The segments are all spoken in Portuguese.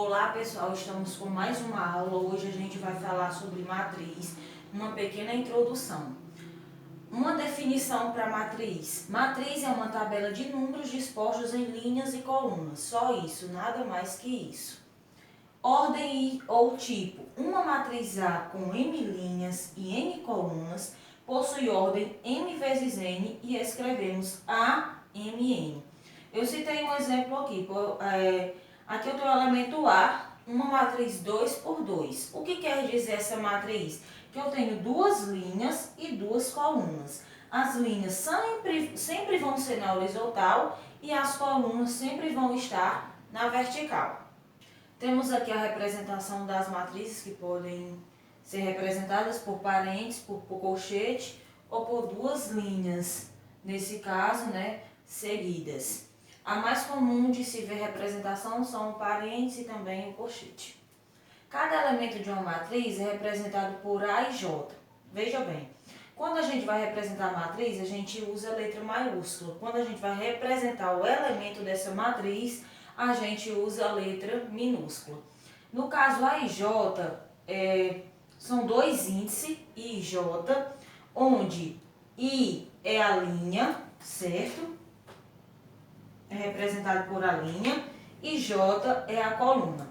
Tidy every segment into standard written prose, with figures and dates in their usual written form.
Olá pessoal, estamos com mais uma aula. Hoje a gente vai falar sobre matriz, uma pequena introdução. Uma definição para matriz. Matriz é uma tabela de números dispostos em linhas e colunas. Só isso, nada mais que isso. Ordem ou tipo. Uma matriz A com M linhas e N colunas possui ordem M vezes N e escrevemos AMN. Eu citei um exemplo aqui. Aqui eu tenho o elemento A, uma matriz 2 por 2. O que quer dizer essa matriz? Que eu tenho duas linhas e duas colunas. As linhas sempre vão ser na horizontal e as colunas sempre vão estar na vertical. Temos aqui a representação das matrizes que podem ser representadas por parênteses, por colchete ou por duas linhas, nesse caso, seguidas. A mais comum de se ver representação são o parênteses e também o colchete. Cada elemento de uma matriz é representado por A e J. Veja bem, quando a gente vai representar a matriz, a gente usa a letra maiúscula. Quando a gente vai representar o elemento dessa matriz, a gente usa a letra minúscula. No caso A e J, são dois índices, I e J, onde I é a linha, certo? É representado por a linha, e J é a coluna.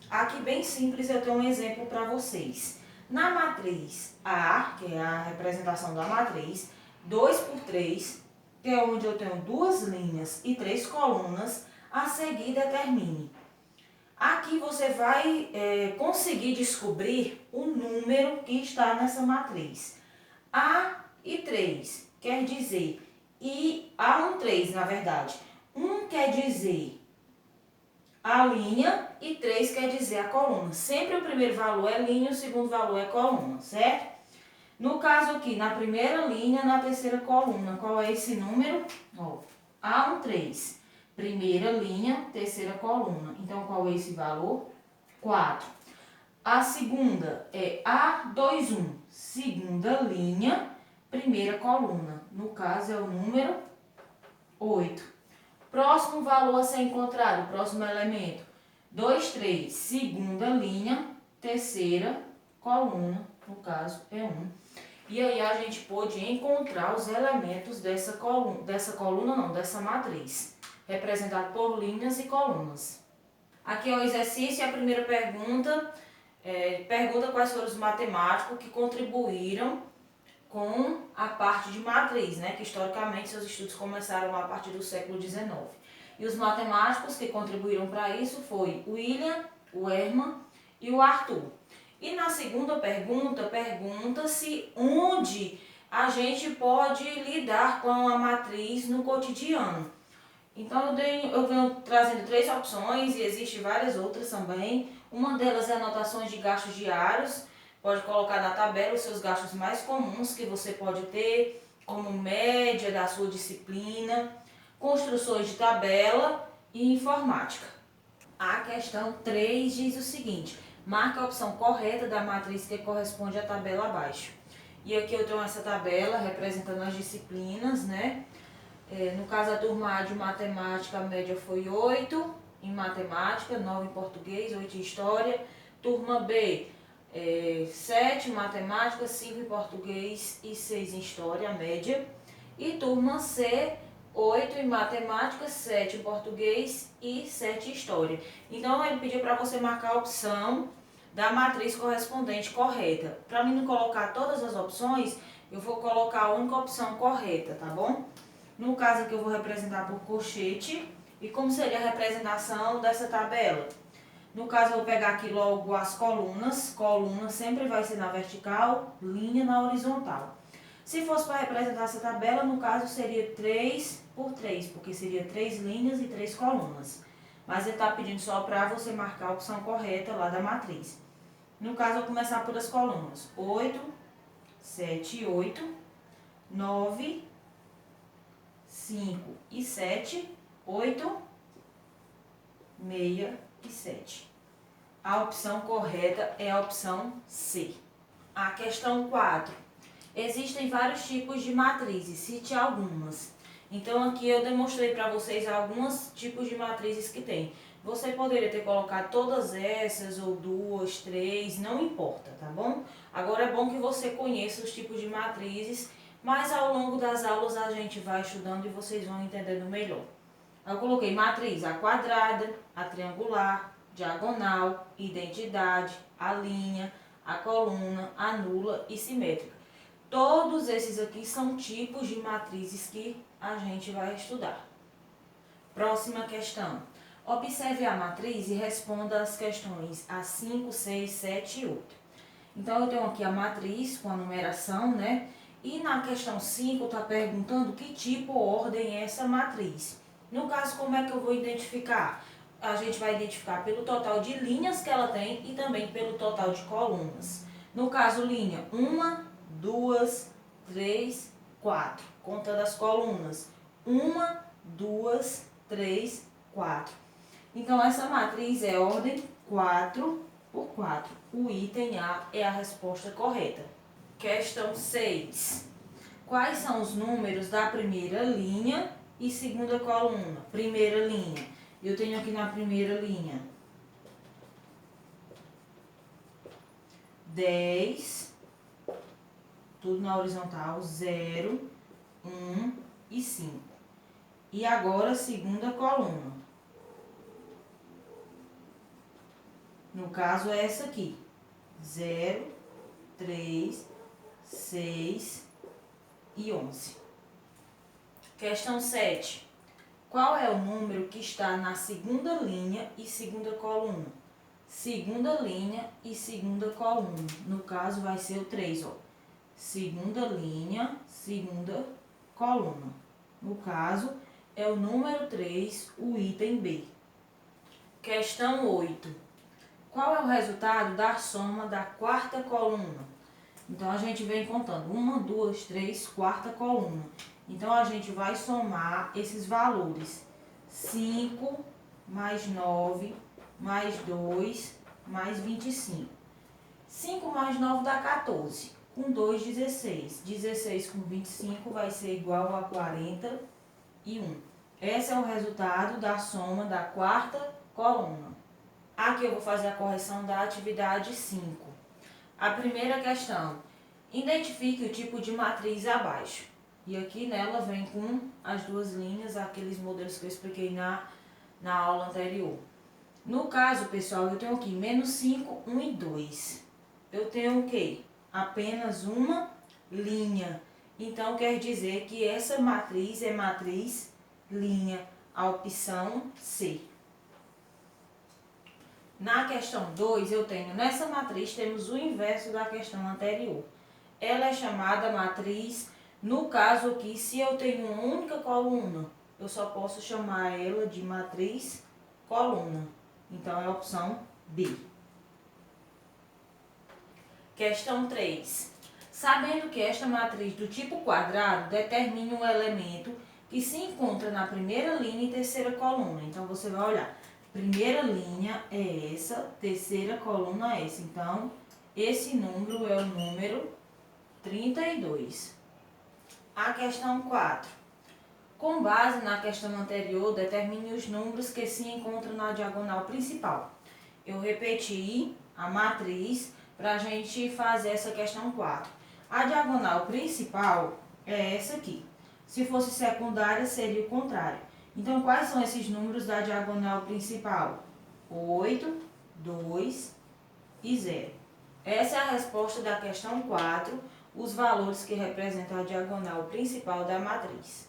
Aqui bem simples eu tenho um exemplo para vocês. Na matriz A, que é a representação da matriz, 2 por 3, que é onde eu tenho duas linhas e três colunas, a seguir determine. Aqui você vai conseguir descobrir o número que está nessa matriz. A e 3 quer dizer, e A1, 3 na verdade. 1 quer dizer a linha e 3 quer dizer a coluna. Sempre o primeiro valor é linha e o segundo valor é coluna, certo? No caso aqui, na primeira linha, na terceira coluna, qual é esse número? A1, 3. Primeira linha, terceira coluna. Então, qual é esse valor? 4. A segunda é A2, 1. Segunda linha, primeira coluna. No caso, é o número 8. Próximo valor a ser encontrado, próximo elemento. 2, 3. Segunda linha, terceira coluna. No caso, é 1. E aí, a gente pôde encontrar os elementos dessa matriz, representado por linhas e colunas. Aqui é o exercício e a primeira pergunta. Pergunta quais foram os matemáticos que contribuíram com a parte de matriz, que historicamente seus estudos começaram a partir do século XIX. E os matemáticos que contribuíram para isso foi o William, o Hermann e o Arthur. E na segunda pergunta, pergunta-se onde a gente pode lidar com a matriz no cotidiano. Então eu venho trazendo 3 opções e existem várias outras também. Uma delas é anotações de gastos diários. Pode colocar na tabela os seus gastos mais comuns que você pode ter, como média da sua disciplina, construções de tabela e informática. A questão 3 diz o seguinte: marca a opção correta da matriz que corresponde à tabela abaixo. E aqui eu tenho essa tabela representando as disciplinas, no caso, a turma A de matemática, a média foi 8 em matemática, 9 em português, 8 em história. Turma B, 7 em matemática, 5 em português e 6 em história, a média. E turma C, 8 em matemática, 7 em português e 7 em história. Então, ele pediu para você marcar a opção da matriz correspondente correta. Para mim não colocar todas as opções, eu vou colocar a única opção correta, tá bom? No caso aqui eu vou representar por colchete. E como seria a representação dessa tabela? No caso eu vou pegar aqui logo as colunas. Coluna sempre vai ser na vertical, linha na horizontal. Se fosse para representar essa tabela, no caso seria 3 por 3, porque seria 3 linhas e 3 colunas. Mas ele está pedindo só para você marcar a opção correta lá da matriz. No caso eu vou começar por as colunas. 8, 7 e 8, 9, 5 e 7, 8, 6 e 7. A opção correta é a opção C. A questão 4. Existem vários tipos de matrizes, cite algumas. Então aqui eu demonstrei para vocês alguns tipos de matrizes que tem. Você poderia ter colocado todas essas, ou duas, três, não importa, tá bom? Agora é bom que você conheça os tipos de matrizes, mas ao longo das aulas a gente vai estudando e vocês vão entendendo melhor. Eu coloquei matriz a quadrada, a triangular, diagonal, identidade, a linha, a coluna, a nula e simétrica. Todos esses aqui são tipos de matrizes que a gente vai estudar. Próxima questão. Observe a matriz e responda as questões A5, 6, 7 e 8. Então, eu tenho aqui a matriz com a numeração, né? E na questão 5 está perguntando que tipo ou ordem é essa matriz. No caso, como é que eu vou identificar? A gente vai identificar pelo total de linhas que ela tem e também pelo total de colunas. No caso, linha 1, 2, 3, 4. Conta das colunas. 1, 2, 3, 4. Então, essa matriz é ordem 4 por 4. O item A é a resposta correta. Questão 6. Quais são os números da primeira linha e segunda coluna? Primeira linha. Eu tenho aqui na primeira linha 10, tudo na horizontal, 0, 1 e 5. E agora, segunda coluna. No caso, é essa aqui. 0, 3, 6 e 11. Questão 7. Qual é o número que está na segunda linha e segunda coluna? Segunda linha e segunda coluna. No caso, vai ser o 3, ó. Segunda linha, segunda coluna. No caso, é o número 3, o item B. Questão 8. Qual é o resultado da soma da quarta coluna? Então, a gente vem contando 1, 2, 3, quarta coluna. Então, a gente vai somar esses valores. 5 mais 9 mais 2 mais 25. 5 mais 9 dá 14. Com 2, 16. 16 com 25 vai ser igual a 41. Esse é o resultado da soma da quarta coluna. Aqui eu vou fazer a correção da atividade 5. A primeira questão. Identifique o tipo de matriz abaixo. E aqui nela vem com as duas linhas, aqueles modelos que eu expliquei na aula anterior. No caso, pessoal, eu tenho aqui menos 5, 1 e 2. Eu tenho o quê? Apenas uma linha. Então, quer dizer que essa matriz é matriz linha. A opção C. Na questão 2, eu tenho, nessa matriz, temos o inverso da questão anterior. Ela é chamada matriz, no caso aqui, se eu tenho uma única coluna, eu só posso chamar ela de matriz coluna. Então, é a opção B. Questão 3. Sabendo que esta matriz do tipo quadrado determina um elemento que se encontra na primeira linha e terceira coluna. Então, você vai olhar. Primeira linha é essa, terceira coluna é essa. Então, esse número é o número 32. A questão 4. Com base na questão anterior, determine os números que se encontram na diagonal principal. Eu repeti a matriz para a gente fazer essa questão 4. A diagonal principal é essa aqui. Se fosse secundária, seria o contrário. Então, quais são esses números da diagonal principal? 8, 2 e 0. Essa é a resposta da questão 4, os valores que representam a diagonal principal da matriz.